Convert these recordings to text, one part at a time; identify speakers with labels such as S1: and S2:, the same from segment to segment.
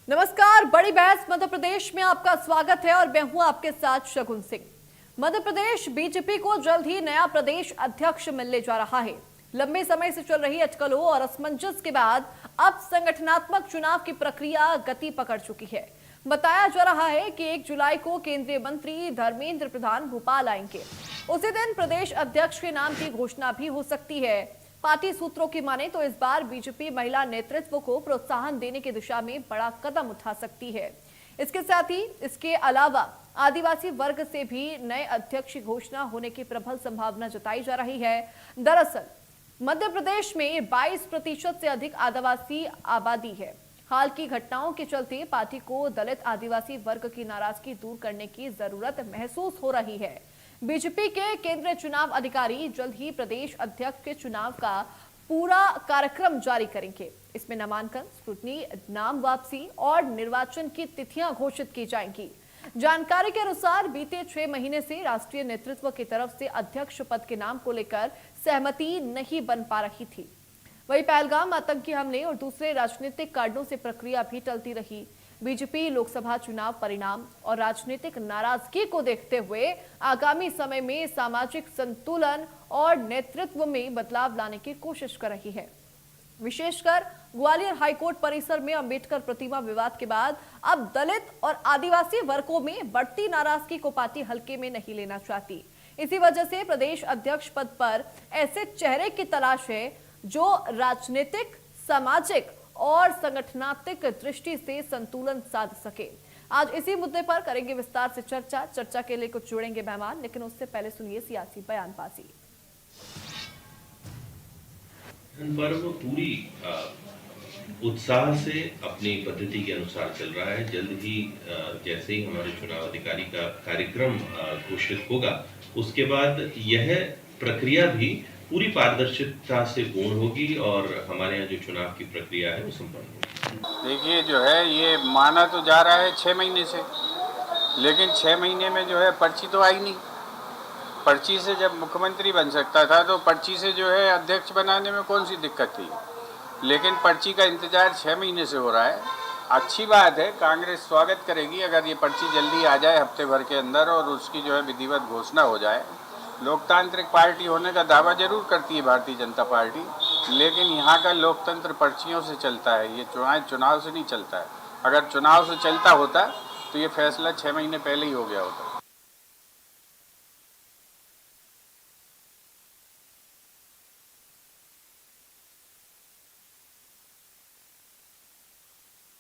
S1: नमस्कार, बड़ी बहस मध्य प्रदेश में आपका स्वागत है और मैं हूं आपके साथ शगुन सिंह। मध्य प्रदेश बीजेपी को जल्द ही नया प्रदेश अध्यक्ष मिलने जा रहा है। लंबे समय से चल रही अटकलों और असमंजस के बाद अब संगठनात्मक चुनाव की प्रक्रिया गति पकड़ चुकी है। बताया जा रहा है कि 1 जुलाई को केंद्रीय मंत्री धर्मेंद्र प्रधान भोपाल आएंगे। उसी दिन प्रदेश अध्यक्ष के नाम की घोषणा भी हो सकती है। पार्टी सूत्रों की माने तो इस बार बीजेपी महिला नेतृत्व को प्रोत्साहन देने की दिशा में बड़ा कदम उठा सकती है। इसके साथ ही इसके अलावा आदिवासी वर्ग से भी नए अध्यक्ष की घोषणा होने की प्रबल संभावना जताई जा रही है। दरअसल मध्य प्रदेश में 22% से अधिक आदिवासी आबादी है। हाल की घटनाओं के चलते पार्टी को दलित आदिवासी वर्ग की नाराजगी दूर करने की जरूरत महसूस हो रही है। बीजेपी के केंद्रीय चुनाव अधिकारी जल्द ही प्रदेश अध्यक्ष के चुनाव का पूरा कार्यक्रम जारी करेंगे। इसमें नामांकन, स्क्रूटनी, नाम वापसी और निर्वाचन की तिथियां घोषित की जाएंगी। जानकारी के अनुसार बीते 6 महीने से राष्ट्रीय नेतृत्व की तरफ से अध्यक्ष पद के नाम को लेकर सहमति नहीं बन पा रही थी। वहीं पहलगाम आतंकी हमले और दूसरे राजनीतिक कारणों से प्रक्रिया भी टलती रही। बीजेपी लोकसभा चुनाव परिणाम और राजनीतिक नाराजगी को देखते हुए आगामी समय में सामाजिक संतुलन और नेतृत्व में बदलाव लाने की कोशिश कर रही है। विशेषकर ग्वालियर हाईकोर्ट परिसर में अंबेडकर प्रतिमा विवाद के बाद अब दलित और आदिवासी वर्गों में बढ़ती नाराजगी को पार्टी हल्के में नहीं लेना चाहती। इसी वजह से प्रदेश अध्यक्ष पद पर ऐसे चेहरे की तलाश है जो राजनीतिक, सामाजिक और संगठनात्मक दृष्टि से संतुलन साध सके। आज इसी मुद्दे पर करेंगे विस्तार से चर्चा के लिए कुछ जुड़ेंगे मेहमान, लेकिन उससे पहले सुनिए सियासी बयानबाजी।
S2: पर्व पूरी उत्साह से अपनी पद्धति के अनुसार चल रहा है। जल्द ही जैसे ही हमारे चुनाव अधिकारी का कार्यक्रम घोषित होगा, उसके बाद यह प्रक्रिया भी पूरी पारदर्शिता से पूर्ण होगी और हमारे यहाँ जो चुनाव की प्रक्रिया है वो संपन्न होगी।
S3: देखिए, जो है ये माना तो जा रहा है 6 महीने से, लेकिन 6 महीने में जो है पर्ची तो आई नहीं। पर्ची से जब मुख्यमंत्री बन सकता था तो पर्ची से जो है अध्यक्ष बनाने में कौन सी दिक्कत थी, लेकिन पर्ची का इंतजार 6 महीने से हो रहा है। अच्छी बात है, कांग्रेस स्वागत करेगी अगर ये पर्ची जल्दी आ जाए हफ्ते भर के अंदर और उसकी जो है विधिवत घोषणा हो जाए। लोकतांत्रिक पार्टी होने का दावा जरूर करती है भारतीय जनता पार्टी, लेकिन यहाँ का लोकतंत्र पर्चियों से चलता है, ये चुनाव से नहीं चलता है। अगर चुनाव से चलता होता तो ये फैसला 6 महीने पहले ही हो गया होता।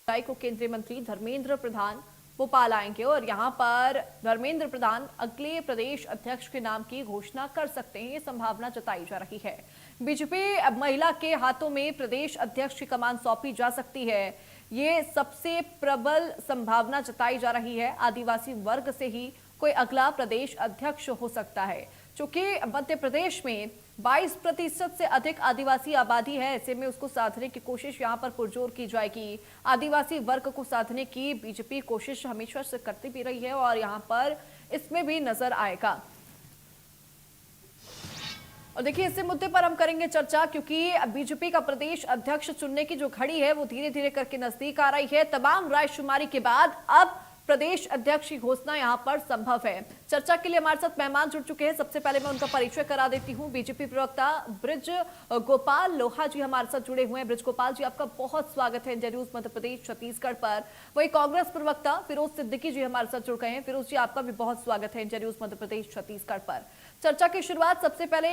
S1: को केंद्रीय मंत्री धर्मेंद्र प्रधान भोपाल आएंगे और यहां पर धर्मेंद्र प्रधान अगले प्रदेश अध्यक्ष के नाम की घोषणा कर सकते हैं, ये संभावना जताई जा रही है। बीजेपी महिला के हाथों में प्रदेश अध्यक्ष की कमान सौंपी जा सकती है, ये सबसे प्रबल संभावना जताई जा रही है। आदिवासी वर्ग से ही कोई अगला प्रदेश अध्यक्ष हो सकता है। चूंकि मध्य प्रदेश में 22% से अधिक आदिवासी आबादी है, ऐसे में उसको साधने की कोशिश यहाँ पर पुरजोर की जाएगी। आदिवासी वर्ग को साधने की बीजेपी कोशिश हमेशा से करती भी रही है और यहाँ पर इसमें भी नजर आएगा। और देखिए, इसी मुद्दे पर हम करेंगे चर्चा, क्योंकि बीजेपी का प्रदेश अध्यक्ष चुनने की जो घड़ी है वो धीरे धीरे करके नजदीक आ रही है। तमाम रायशुमारी के बाद अब प्रदेश अध्यक्ष की घोषणा यहां पर संभव है। चर्चा के लिए हमारे साथ मेहमान जुड़ चुके हैं। सबसे पहले मैं उनका परिचय करा देती हूं। बीजेपी प्रवक्ता ब्रिज गोपाल लोहा जी हमारे साथ जुड़े हुए हैं। ब्रिज गोपाल जी, आपका बहुत स्वागत है इंडिया न्यूज मध्य प्रदेश छत्तीसगढ़ पर। वही कांग्रेस प्रवक्ता फिरोज सिद्दीकी जी हमारे साथ जुड़ गए हैं। फिरोज जी, आपका भी बहुत स्वागत है इंडिया न्यूज मध्य प्रदेश छत्तीसगढ़ पर। चर्चा की शुरुआत सबसे पहले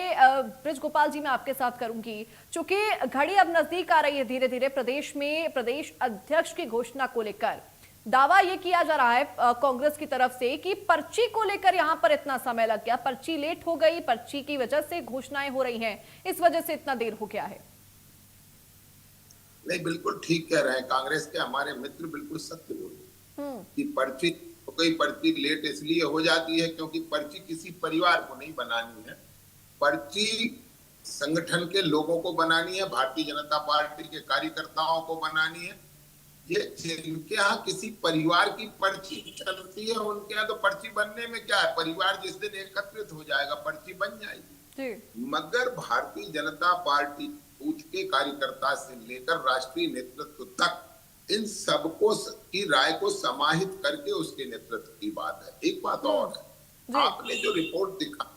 S1: ब्रिज गोपाल जी मैं आपके साथ करूंगी। चूंकि घड़ी अब नजदीक आ रही है धीरे धीरे प्रदेश में प्रदेश अध्यक्ष की घोषणा को लेकर, दावा यह किया जा रहा है कांग्रेस की तरफ से कि पर्ची को लेकर यहां पर इतना समय लग गया, पर्ची लेट हो गई, पर्ची की वजह से घोषणाएं हो रही हैं, इस वजह से इतना देर हो गया है।
S4: नहीं, बिल्कुल ठीक कह रहे हैं कांग्रेस के हमारे मित्र, बिल्कुल सत्य बोले कि पर्ची तो कोई पर्ची लेट इसलिए हो जाती है क्योंकि पर्ची किसी परिवार को नहीं बनानी है, पर्ची संगठन के लोगों को बनानी है, भारतीय जनता पार्टी के कार्यकर्ताओं को बनानी है। ये जिनके यहाँ किसी परिवार की पर्ची चलती है उनके यहाँ तो पर्ची बनने में क्या है, परिवार जिस दिन एकत्रित हो जाएगा पर्ची बन जाएगी। मगर भारतीय जनता पार्टी पूछ के कार्यकर्ता से लेकर राष्ट्रीय नेतृत्व तक इन सबको की राय को समाहित करके उसके नेतृत्व की बात है। एक बात और है, आपने जो रिपोर्ट दिखा,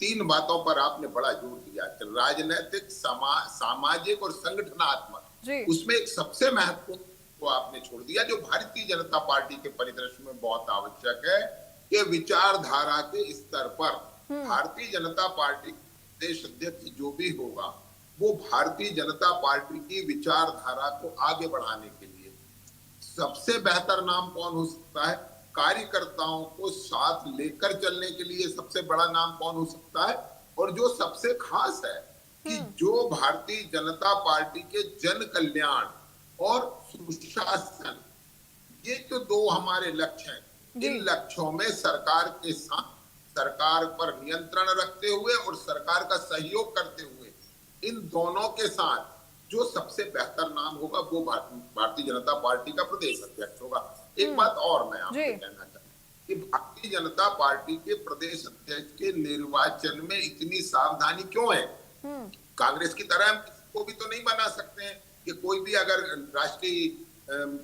S4: तीन बातों पर आपने बड़ा जोर दिया कि राजनीतिक, सामाजिक और संगठनात्मक। उसमें एक सबसे महत्वपूर्ण को आपने छोड़ दिया जो भारतीय जनता पार्टी के परिदृश्य में बहुत आवश्यक है कि विचारधारा के स्तर पर भारतीय जनता पार्टी प्रदेश अध्यक्ष जो भी होगा वो भारतीय जनता पार्टी की विचारधारा को आगे बढ़ाने के लिए सबसे बेहतर नाम कौन हो सकता है, कार्यकर्ताओं को साथ लेकर चलने के लिए सबसे बड़ा नाम कौन हो सकता है, और जो सबसे खास है कि जो भारतीय जनता पार्टी के जन कल्याण और सुशासन, ये जो दो हमारे लक्ष्य हैं, इन लक्ष्यों में सरकार के साथ, सरकार पर नियंत्रण रखते हुए और सरकार का सहयोग करते हुए, इन दोनों के साथ जो सबसे बेहतर नाम होगा वो भारतीय जनता पार्टी का प्रदेश अध्यक्ष होगा। एक बात और मैं आपको कहना चाहता हूँ कि भारतीय जनता पार्टी के प्रदेश अध्यक्ष के निर्वाचन में इतनी सावधानी क्यों है? कांग्रेस की तरह हम किसी को भी तो नहीं बना सकते हैं कि कोई भी अगर राष्ट्रीय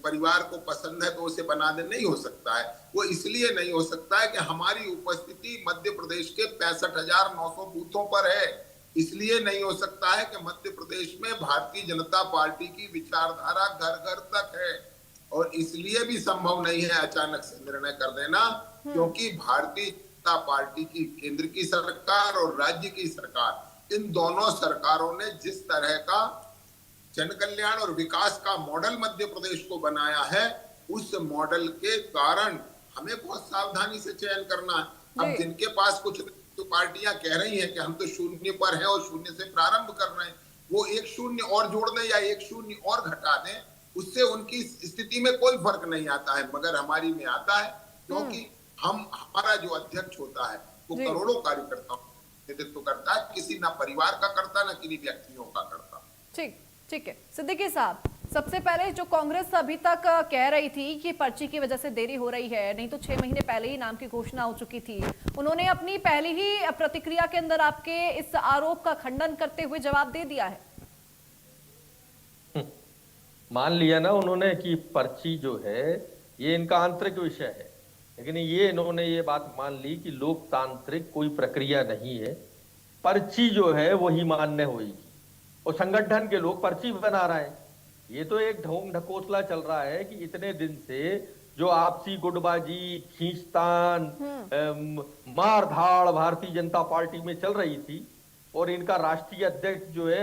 S4: परिवार को पसंद है तो उसे बना दे, नहीं हो सकता है। वो इसलिए नहीं हो सकता है कि हमारी उपस्थिति मध्य प्रदेश के 65,900 बूथों पर है, इसलिए नहीं हो सकता है कि मध्य प्रदेश में भारतीय जनता पार्टी की विचारधारा घर घर तक है, और इसलिए भी संभव नहीं है अचानक से निर्णय कर देना, क्योंकि भारतीय जनता पार्टी की केंद्र की सरकार और राज्य की सरकार, इन दोनों सरकारों ने जिस तरह का जन कल्याण और विकास का मॉडल मध्य प्रदेश को बनाया है, उस मॉडल के कारण हमें बहुत सावधानी से चयन करना है। अब जिनके पास कुछ तो पार्टियां कह रही हैं कि हम तो शून्य पर हैं और शून्य से प्रारंभ कर रहे हैं, वो एक शून्य और जोड़ दें या एक शून्य और घटा दें, उससे उनकी स्थिति में कोई फर्क नहीं आता है, मगर हमारी में आता है, क्योंकि हमारा जो अध्यक्ष होता है वो करोड़ों कार्यकर्ताओं नेतृत्व करता है, किसी ना परिवार का करता ना किसी व्यक्तियों का करता।
S1: ठीक है सिद्दीकी साहब, सबसे पहले जो कांग्रेस अभी तक कह रही थी कि पर्ची की वजह से देरी हो रही है, नहीं तो 6 महीने पहले ही नाम की घोषणा हो चुकी थी, उन्होंने अपनी पहली ही प्रतिक्रिया के अंदर आपके इस आरोप का खंडन करते हुए जवाब दे दिया है।
S5: मान लिया ना उन्होंने कि पर्ची जो है ये इनका आंतरिक विषय है, लेकिन इन्होंने ये बात मान ली कि लोकतांत्रिक कोई प्रक्रिया नहीं है, पर्ची जो है वही मान्य होगी, और संगठन के लोग पर्ची बना रहे हैं। ये तो एक ढोंग ढकोसला चल रहा है कि इतने दिन से जो आपसी गुटबाजी, खींचतान, मारधाड़ भारतीय जनता पार्टी में चल रही थी, और इनका राष्ट्रीय अध्यक्ष जो है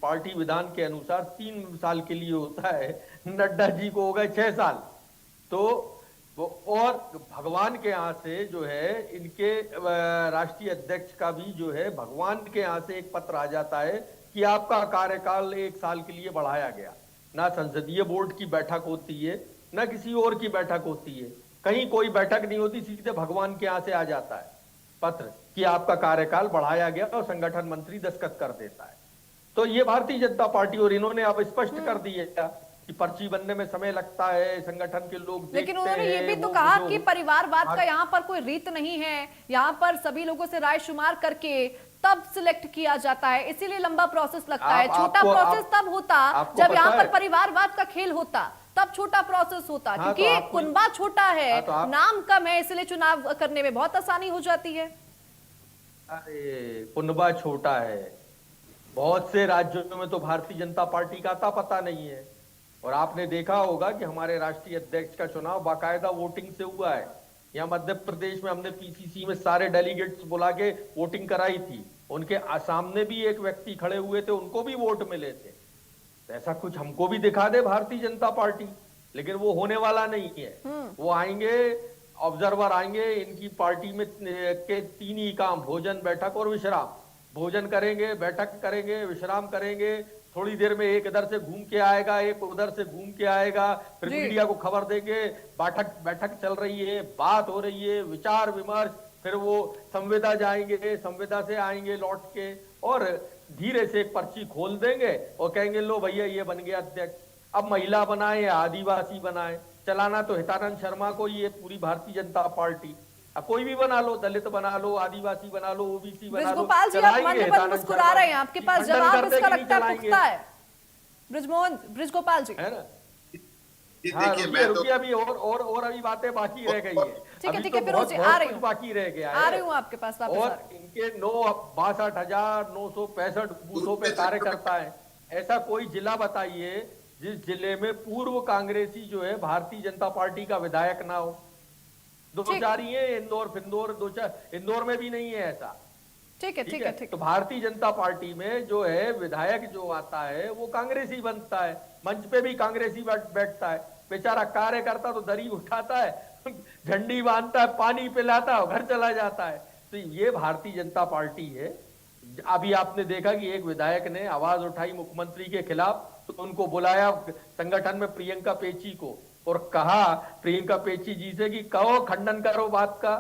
S5: पार्टी विधान के अनुसार 3 साल के लिए होता है, नड्डा जी को हो गए 6 साल, तो और भगवान के यहाँ से जो है इनके राष्ट्रीय अध्यक्ष का भी जो है भगवान के यहाँ से एक पत्र आ जाता है कि आपका कार्यकाल 1 साल के लिए बढ़ाया गया। ना संसदीय बोर्ड की बैठक होती है, ना किसी और की बैठक होती है, कहीं कोई बैठक नहीं होती, सीधे भगवान के यहाँ से आ जाता है पत्र कि आपका कार्यकाल बढ़ाया गया, और संगठन मंत्री दस्तखत कर देता है। तो ये भारतीय जनता पार्टी, और इन्होंने अब स्पष्ट कर दिया कि पर्ची बनने में समय लगता है, संगठन के लोग,
S1: लेकिन उन्होंने ये भी तो कहा कि परिवारवाद का यहाँ पर कोई रीत नहीं है, यहाँ पर सभी लोगों से राय शुमार करके तब सिलेक्ट किया जाता है, इसीलिए लंबा प्रोसेस लगता है। छोटा प्रोसेस तब होता जब यहाँ पर परिवारवाद का खेल होता, तब छोटा प्रोसेस होता, क्योंकि कुनबा छोटा है, नाम कम है, इसलिए चुनाव करने में बहुत आसानी हो जाती है।
S5: अरे कुनबा छोटा है, बहुत से राज्यों में तो भारतीय जनता पार्टी का अता पता नहीं है, और आपने देखा होगा कि हमारे राष्ट्रीय अध्यक्ष का चुनाव बाकायदा वोटिंग से हुआ है। यहाँ मध्य प्रदेश में हमने पीसीसी में सारे डेलीगेट्स बुला के वोटिंग कराई थी, उनके सामने भी एक व्यक्ति खड़े हुए थे, उनको भी वोट मिले थे। तो ऐसा कुछ हमको भी दिखा दे भारतीय जनता पार्टी, लेकिन वो होने वाला नहीं है। वो आएंगे, ऑब्जर्वर आएंगे, इनकी पार्टी में के 3 ही काम, भोजन, बैठक और विश्राम। भोजन करेंगे, बैठक करेंगे, विश्राम करेंगे, थोड़ी देर में एक इधर से घूम के आएगा, एक उधर से घूम के आएगा, फिर मीडिया को खबर देंगे बैठक चल रही है, बात हो रही है, विचार विमर्श, फिर वो संविदा जाएंगे, संविदा से आएंगे लौट के, और धीरे से एक पर्ची खोल देंगे और कहेंगे लो भैया ये बन गया अध्यक्ष। अब महिला बनाए या आदिवासी बनाए, चलाना तो हितानंद शर्मा को ही है पूरी भारतीय जनता पार्टी। कोई भी बना लो, दलित बना लो, आदिवासी बना लो, ओबीसी बना लो,
S1: ब्रिजगोपाल जी आप मन में मुस्कुरा रहे हैं, आपके पास जवाब इसका लगता है पुख्ता है। ब्रिजगोपाल जी,
S5: है ना?
S4: जी
S5: हाँ
S4: देखिए
S5: रुकिए
S4: मैं तो
S5: रुकिए, अभी और अभी बातें बाकी रह गई है।
S1: ठीक है
S5: अभी
S1: ठीक
S5: तो
S1: है, फिरोज
S5: बहुत
S1: जी
S5: बहुत
S1: आ रही
S5: कुछ
S1: हूँ,
S5: बाकी रह गया
S1: आ
S5: है।
S1: रही हूँ आपके पास, वापस आ
S5: और
S1: रही हूँ।
S5: इनके 62,965 बूथों पे
S4: दूसरे
S5: कार्यकर्ता है। ऐसा कोई जिला बताइए जिस जिले में पूर्व कांग्रेसी जो है भारतीय जनता पार्टी का विधायक ना हो। दो
S1: ठीक
S5: चार ही है, इंदौर फिंदौर, दो चार, इंदौर में भी नहीं है ऐसा।
S1: ठीक है
S5: ठीक
S1: ठीक
S5: है,
S1: है ठीक
S5: तो
S1: है।
S5: भारतीय जनता पार्टी में जो है विधायक जो आता है वो कांग्रेसी बनता है, मंच पे भी कांग्रेसी बैठता है। बेचारा कार्यकर्ता तो दरी उठाता है, झंडी बांधता है, पानी पिलाता है, घर चला जाता है। तो ये भारतीय जनता पार्टी है। अभी आपने देखा कि एक विधायक ने आवाज उठाई मुख्यमंत्री के खिलाफ, तो उनको बुलाया संगठन में प्रियंका पेची को और कहा प्रियंका पेची जी से कि कहो खंडन करो बात का,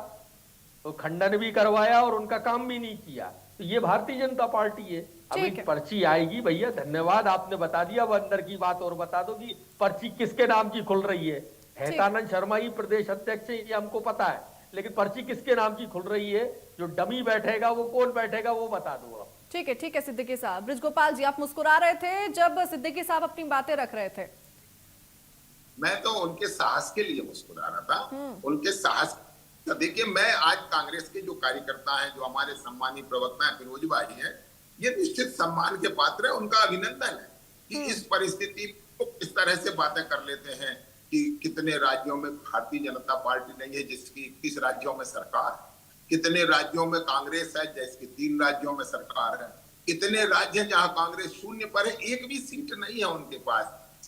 S5: तो खंडन भी करवाया और उनका काम भी नहीं किया। तो ये भारतीय जनता पार्टी है। अभी
S1: ठीक है।
S5: पर्ची आएगी भैया, धन्यवाद आपने बता दिया। अब अंदर की बात और बता दो कि पर्ची किसके नाम की खुल रही है। हैतानंद शर्मा ही प्रदेश अध्यक्ष है, ये हमको पता है, लेकिन पर्ची किसके नाम की खुल रही है, जो डमी बैठेगा वो कौन बैठेगा वो बता दो आप।
S1: ठीक है सिद्दीकी साहब। ब्रिजगोपाल जी, आप मुस्कुरा रहे थे जब सिद्दीकी साहब अपनी बातें रख रहे थे।
S4: मैं तो उनके साहस के लिए मुस्कुरा रहा था, उनके साहस। तो देखिए मैं आज कांग्रेस के जो कार्यकर्ता हैं, जो हमारे सम्मानित प्रवक्ता हैं फिरोज भाई हैं, ये निश्चित सम्मान के पात्र है। उनका अभिनंदन है कि इस परिस्थिति को किस तरह से बातें कर लेते हैं कि कितने राज्यों में भारतीय जनता पार्टी नहीं है जिसकी 21 राज्यों में सरकार है, कितने राज्यों में कांग्रेस है जिसकी 3 राज्यों में सरकार है, कितने राज्य हैं जहां कांग्रेस शून्य पर है, एक भी सीट नहीं है उनके पास।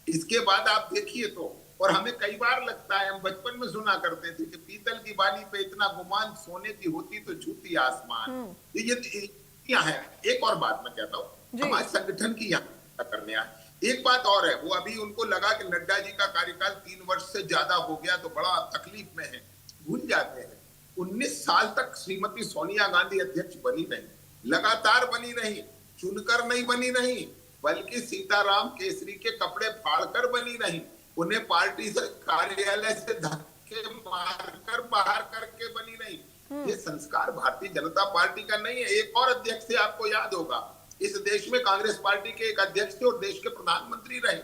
S4: इसके बाद आप देखिए तो, और हमें कई बार लगता है, हम बचपन में सुना करते थे कि पीतल की बाली पे इतना गुमान, सोने की होती तो झूठी आसमान। ये यहाँ है। एक और बात मैं कहता हूँ, हमारे संगठन की यहाँ करने आए। एक बात और है, वो अभी उनको लगा कि नड्डा जी का कार्यकाल 3 वर्ष से ज्यादा हो गया तो बड़ा तकलीफ में है, भूल जाते हैं 19 साल तक श्रीमती सोनिया गांधी अध्यक्ष बनी नहीं, लगातार बनी नहीं, चुनकर नहीं बनी नहीं, बल्कि सीताराम केसरी के कपड़े फाड़कर बनी नहीं, उन्हें पार्टी से कार्यालय से धक्के मारकर बाहर करके बनी नहीं। ये संस्कार भारतीय जनता पार्टी का नहीं है। एक और अध्यक्ष से आपको याद होगा, इस देश में कांग्रेस पार्टी के एक अध्यक्ष थे और देश के प्रधानमंत्री रहे।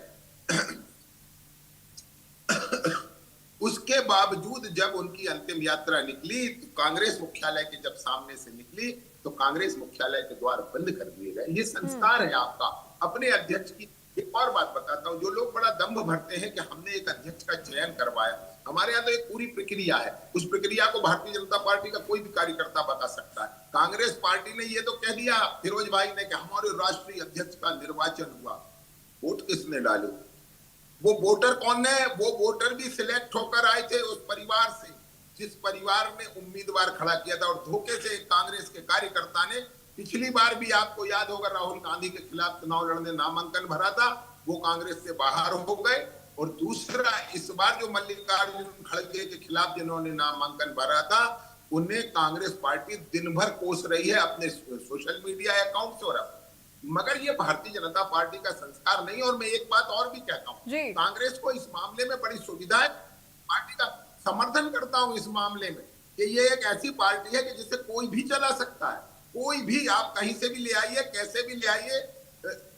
S4: उसके बावजूद जब उनकी अंतिम यात्रा निकली तो कांग्रेस मुख्यालय के जब सामने से निकली तो कांग्रेस मुख्यालय के द्वार बंद कर दिए गए। ये संस्कार है आपका अपने अध्यक्ष की। एक और बात बताता हूँ, जो लोग बड़ा दम्भ भरते हैं कि हमने एक अध्यक्ष का चयन करवाया, हमारे यहाँ तो एक पूरी प्रक्रिया है। उस प्रक्रिया को भारतीय जनता पार्टी का कोई भी कार्यकर्ता बता सकता है। कांग्रेस पार्टी ने ये तो कह दिया फिरोज भाई ने कि हमारे राष्ट्रीय अध्यक्ष का निर्वाचन हुआ, वोट किसने डाले, वो वोटर कौन है? वो वोटर भी सिलेक्ट होकर आए थे उस परिवार से जिस परिवार ने उम्मीदवार खड़ा किया था। और धोखे से कांग्रेस के कार्यकर्ता ने, पिछली बार भी आपको याद होगा, राहुल गांधी के खिलाफ चुनाव लड़ने नामांकन भरा था, वो कांग्रेस से बाहर हो गए। और दूसरा, इस बार जो मल्लिकार्जुन खड़गे के खिलाफ जिन्होंने नामांकन भरा था, उन्हें कांग्रेस पार्टी दिन भर कोस रही है अपने सोशल मीडिया अकाउंट से। मगर ये भारतीय जनता पार्टी का संस्कार नहीं है। और मैं एक बात और भी कहता हूँ, कांग्रेस को इस मामले में बड़ी सुविधा है, पार्टी का समर्थन करता हूँ इस मामले में कि ये एक ऐसी पार्टी है कि जिसे कोई भी चला सकता है, कोई भी, आप कहीं से भी ले आइए, कैसे भी ले आइए,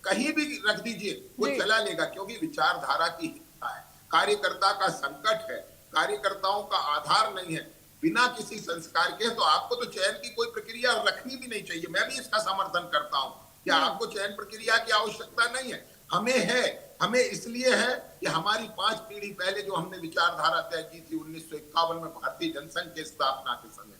S4: कहीं भी रख दीजिए, वो चला लेगा, क्योंकि विचारधारा की हिंसा है, कार्यकर्ता का संकट है, कार्यकर्ताओं का आधार नहीं है, बिना किसी संस्कार के। तो आपको तो चयन की कोई प्रक्रिया रखनी भी नहीं चाहिए। मैं भी इसका समर्थन करता हूँ कि आपको चयन प्रक्रिया की आवश्यकता नहीं है। हमें है, हमें इसलिए है कि हमारी 5 पीढ़ी पहले जो हमने विचारधारा तय की थी 1951 में भारतीय जनसंघ की स्थापना के समय,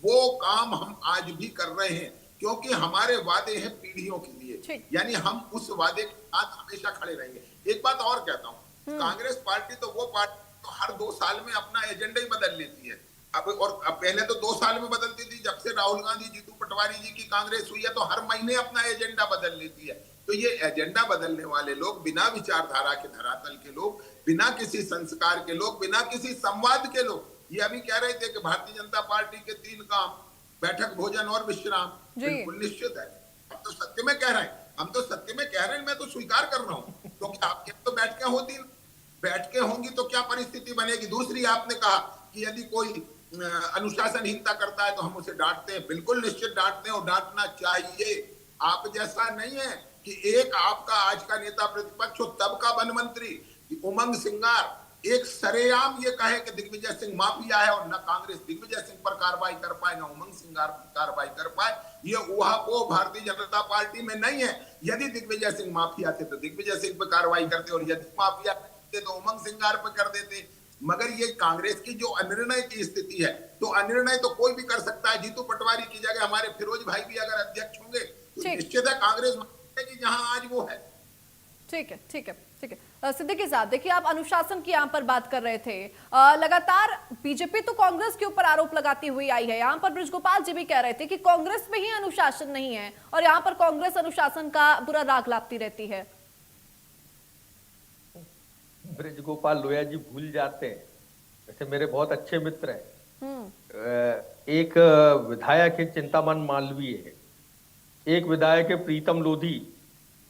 S4: वो काम हम आज भी कर रहे हैं, क्योंकि हमारे वादे हैं पीढ़ियों के लिए, यानी हम उस वादे के साथ हमेशा खड़े रहेंगे। एक बात और कहता हूँ, कांग्रेस पार्टी तो वो पार्टी तो हर 2 साल में अपना एजेंडा ही बदल लेती है। अब पहले तो 2 साल में बदलती थी, जब से राहुल गांधी, जीतू पटवारी जी की कांग्रेस हुई है तो हर महीने अपना एजेंडा बदल लेती है। तो ये एजेंडा बदलने वाले लोग, बिना विचारधारा के धरातल के लोग, बिना किसी संस्कार के लोग, बिना किसी संवाद के लोग, ये अभी कह रहे थे कि भारतीय जनता पार्टी के 3 काम, बैठक, भोजन और विश्राम, बिल्कुल निश्चित है। हम तो सत्य में कह रहे हैं, हम तो सत्य में कह रहे हैं, मैं तो स्वीकार कर रहा हूँ, क्योंकि आपके तो बैठकें होती, बैठकें होंगी तो क्या परिस्थिति बनेगी। दूसरी, आपने कहा कि यदि कोई अनुशासनहीनता करता है तो हम उसे डांटते हैं, बिल्कुल निश्चित डांटते हैं और डांटना चाहिए। आप जैसा नहीं है कि एक आपका आज का नेता प्रतिपक्ष हो तब का वन मंत्री उमंग सिंगार एक सरेआम ये कहे कि दिग्विजय सिंह माफिया है और न कांग्रेस दिग्विजय सिंह पर कार्रवाई कर पाए, न उमंग सिंह कार्रवाई कर पाए, ये ऊहापोह भारतीय जनता पार्टी में नहीं है। यदि दिग्विजय सिंह माफिया थे तो दिग्विजय सिंह पर कार्रवाई करते, और यदि माफिया थे तो उमंग सिंह पर कर देते। मगर ये कांग्रेस की जो अनिर्णय की स्थिति है, तो अनिर्णय तो कोई भी कर सकता है। जीतू पटवारी की जगह हमारे फिरोज भाई भी अगर अध्यक्ष होंगे तो निश्चित है कांग्रेस जहां आज वो है।
S1: ठीक है, ठीक है, ठीक है। सिद्दीकी साहब, देखिए आप अनुशासन की यहाँ पर बात कर रहे थे। लगातार बीजेपी तो कांग्रेस के ऊपर आरोप लगाती हुई आई है। यहाँ पर बृजगोपाल जी भी कह रहे थे कि कांग्रेस में ही अनुशासन नहीं है और यहाँ पर कांग्रेस अनुशासन का बुरा राग लापती रहती है।
S5: बृजगोपाल लोया जी भूल जाते हैं, वैसे मेरे बहुत अच्छे मित्र हैं। एक विधायक है चिंतामन मालवीय है, एक विधायक है प्रीतम लोधी,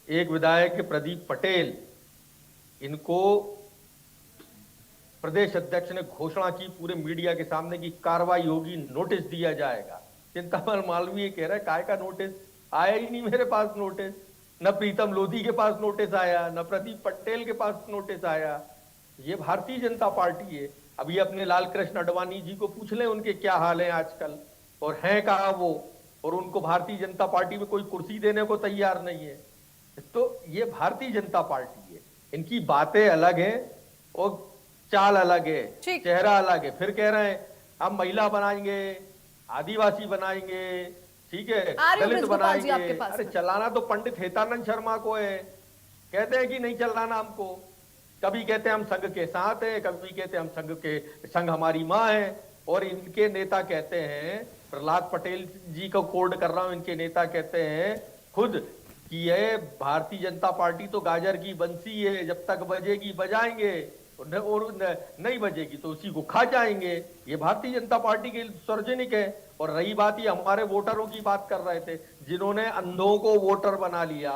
S5: एक विधायक है प्रदीप पटेल। इनको प्रदेश अध्यक्ष ने घोषणा की पूरे मीडिया के सामने की कार्रवाई होगी, नोटिस दिया जाएगा। चिंतामन मालवीय कह रहे हैं काय का नोटिस, आया ही नहीं मेरे पास नोटिस। न प्रीतम लोधी के पास नोटिस आया, न प्रदीप पटेल के पास नोटिस आया। ये भारतीय जनता पार्टी है। अभी अपने लाल कृष्ण आडवाणी जी को पूछ लें उनके क्या हाल है आजकल, और हैं कहाँ वो, और उनको भारतीय जनता पार्टी में कोई कुर्सी देने को तैयार नहीं है। तो ये भारतीय जनता पार्टी है, इनकी बातें अलग हैं और चाल अलग है, चेहरा अलग है। फिर कह रहे हैं हम महिला बनाएंगे, आदिवासी बनाएंगे, ठीक है, दलित बनाएंगे। अरे चलाना तो पंडित हेतानंद शर्मा को है, कहते हैं कि नहीं चलाना हमको। कभी कहते हैं हम संघ के साथ हैं, कभी कहते हैं हम संघ हमारी माँ है। और इनके नेता कहते हैं, प्रहलाद पटेल जी को कोड कर रहा हूं, इनके नेता कहते हैं खुद कि ये भारतीय जनता पार्टी तो गाजर की बंसी है, जब तक बजेगी बजाएंगे और नहीं बजेगी तो उसी को खा जाएंगे। ये भारतीय जनता पार्टी के सार्वजनिक है। और रही बात, ये हमारे वोटरों की बात कर रहे थे, जिन्होंने अंधों को वोटर बना लिया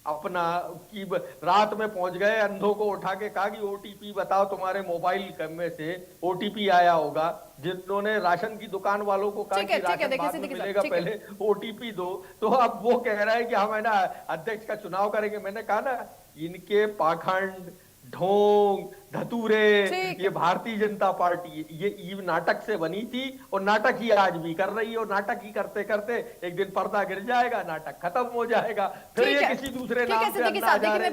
S5: अपना, की रात में पहुंच गए, अंधों को उठा के कहा कि ओटीपी बताओ, तुम्हारे मोबाइल में से ओटीपी आया होगा। जिन्होंने राशन की दुकान वालों को कहा कि राशन बाद में मिलेगा, पहले ओटीपी दो, तो अब वो कह रहा है कि हम है ना अध्यक्ष का चुनाव करेंगे। मैंने कहा ना, इनके पाखंड, ढोंग, धतूरे, ये भारतीय जनता पार्टी ये नाटक से बनी थी और नाटक ही आज भी कर रही है। और नाटक ही करते करते एक दिन पर्दा गिर जाएगा, नाटक खत्म हो जाएगा, फिर ये किसी दूसरे नाम से अन्ना हजारे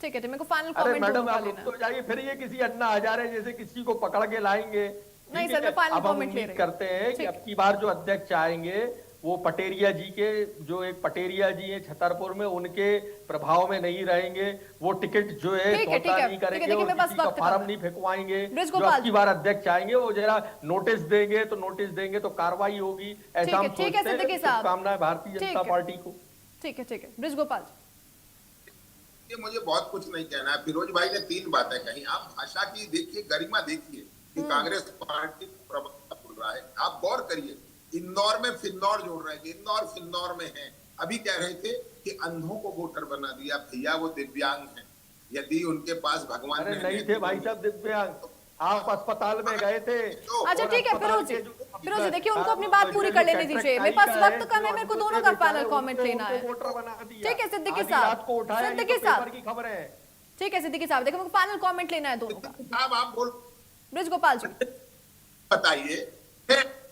S1: ठीक है, मेरे को फाइनल कमेंट
S5: मैडम आप रुक तो जाइए, फिर ये किसी अन्ना हजारे जैसे किसी को पकड़ के लाएंगे।
S1: नहीं सर, मैं फाइनल कमेंट ले रही
S5: करते हैं कि अब की बार जो अध्यक्ष आएंगे वो पटेरिया जी के, जो एक पटेरिया जी है छतरपुर में, उनके प्रभाव में नहीं रहेंगे। वो टिकट जो है सौदा नहीं करेंगे और किसी का फार्म नहीं फेंकवाएंगे। जो अब की बार अध्यक्ष आएंगे वो जरा नोटिस देंगे तो कार्रवाई होगी, ऐसा हम सोचते हैं। शुभकामनाएं भारतीय जनता पार्टी को।
S1: ठीक है बृजगोपाल,
S4: ये मुझे बहुत कुछ नहीं कहना है। फिरोज भाई ने 3 बातें कही। आप भाषा की देखिए, गरिमा देखिए कि कांग्रेस पार्टी प्रवक्ता बोल रहा है। आप गौर करिए, इंदौर में फिन्नौर जोड़ रहे थे, इंदौर फिन्नौर में है। अभी कह रहे थे कि अंधों को वोटर बना दिया। भैया वो दिव्यांग हैं, यदि उनके पास भगवान ने
S5: नहीं थे भाई साहब दिव्यांग, आप अस्पताल में गए थे।
S1: अच्छा ठीक है फिरोज जी, देखिए उनको अपनी बात पूरी कर लेने दीजिए, मेरे पास वक्त कम है, मेरे को दोनों का फाइनल कमेंट लेना है। ठीक है सिद्दीकी साहब,
S5: खबर है।
S1: ठीक है सिद्दीकी साहब, देखो मेरे को फाइनल कमेंट लेना है दोनों का।
S4: आप बोल
S1: बृजगोपाल जी
S4: बताइए,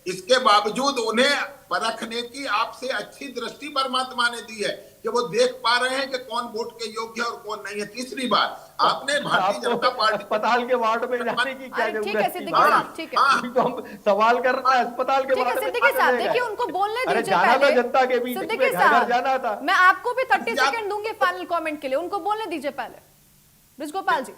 S4: इसके बावजूद उन्हें परखने की आपसे अच्छी दृष्टि परमात्मा ने दी है कि वो देख पा रहे हैं कि कौन वोट के योग्य और कौन नहीं है। तीसरी बात, आपने भारतीय जनता पार्टी
S5: अस्पताल के वार्ड में जाने की क्या जरूरत है?
S1: ठीक है सिद्दीकी साहब, ठीक है,
S5: तो हम सवाल कर रहे हैं अस्पताल के वार्ड में।
S1: सिद्दीकी साहब देखिए, उनको बोलने दीजिए
S5: पहले। जनता के बीच में घर जाना था।
S1: मैं आपको भी 30 सेकंड दूंगी फाइनल कमेंट के लिए, उनको बोलने दीजिए पहले। बृजगोपाल जी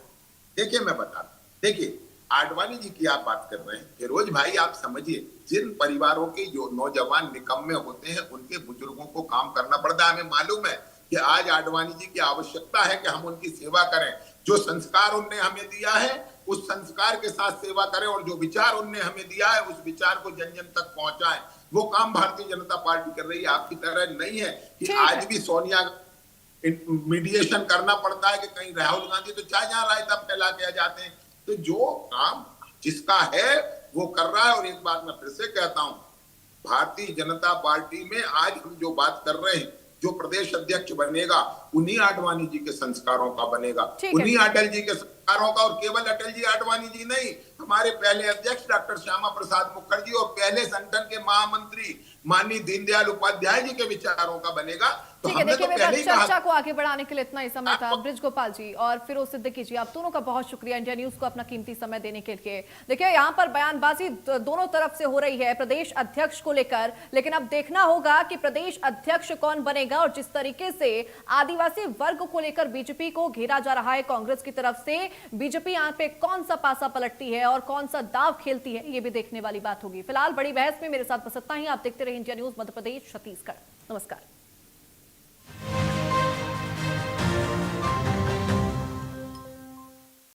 S4: देखिए, मैं बता, देखिए आडवाणी जी की आप बात कर रहे हैं। फिरोज भाई आप समझिए, जिन परिवारों के जो नौजवान निकम्मे होते हैं उनके बुजुर्गों को काम करना पड़ता है। हमें मालूम है कि आज आडवाणी जी की आवश्यकता है कि हम उनकी सेवा करें। जो संस्कार उनने हमें दिया है उस संस्कार के साथ सेवा करें, और जो विचार उनने हमें दिया है उस विचार को जन जन तक पहुंचाएं। वो काम भारतीय जनता पार्टी कर रही है। आपकी तरह नहीं है कि आज भी सोनिया मीडिएशन करना पड़ता है कि कहीं राहुल गांधी तो चाहे जहां रायता फैला के आ जाते हैं। तो जो काम जिसका है वो कर रहा है। और एक बात मैं फिर से कहता हूं, भारतीय जनता पार्टी में आज हम जो बात कर रहे हैं, जो प्रदेश अध्यक्ष बनेगा उन्हीं आडवाणी जी के संस्कारों का बनेगा,
S1: ठीक है।
S4: उन्हीं अटल जी के संस्कारों का। और केवल अटल जी आडवाणी जी नहीं, हमारे पहले अध्यक्ष डॉक्टर श्यामा प्रसाद मुखर्जी और पहले संगठन के महामंत्री माननीय दीनदयाल उपाध्याय जी के विचारों का बनेगा। तो
S1: ठीक है,
S4: हमने
S1: देखिए
S4: तो
S1: मेरे
S4: पहले
S1: पास
S4: ही कहा
S1: चर्चा को आगे बढ़ाने के लिए इतना ही समय था। ब्रिज गोपाल जी और फिरोज सिद्दीकी जी, आप दोनों का बहुत शुक्रिया इंडिया न्यूज को अपना कीमती समय देने के लिए। देखिए यहाँ पर बयानबाजी दोनों तरफ से हो रही है प्रदेश अध्यक्ष को लेकर, लेकिन अब देखना होगा कि प्रदेश अध्यक्ष कौन बनेगा। और जिस तरीके से आदिवासी वर्ग को लेकर बीजेपी को घेरा जा रहा है कांग्रेस की तरफ से, बीजेपी यहाँ पे कौन सा पासा पलटती है और कौन सा दाव खेलती है, ये भी देखने वाली बात होगी। फिलहाल बड़ी बहस में मेरे साथ बस इतना ही। आप देखते रहिए इंडिया न्यूज मध्य प्रदेश छत्तीसगढ़। नमस्कार।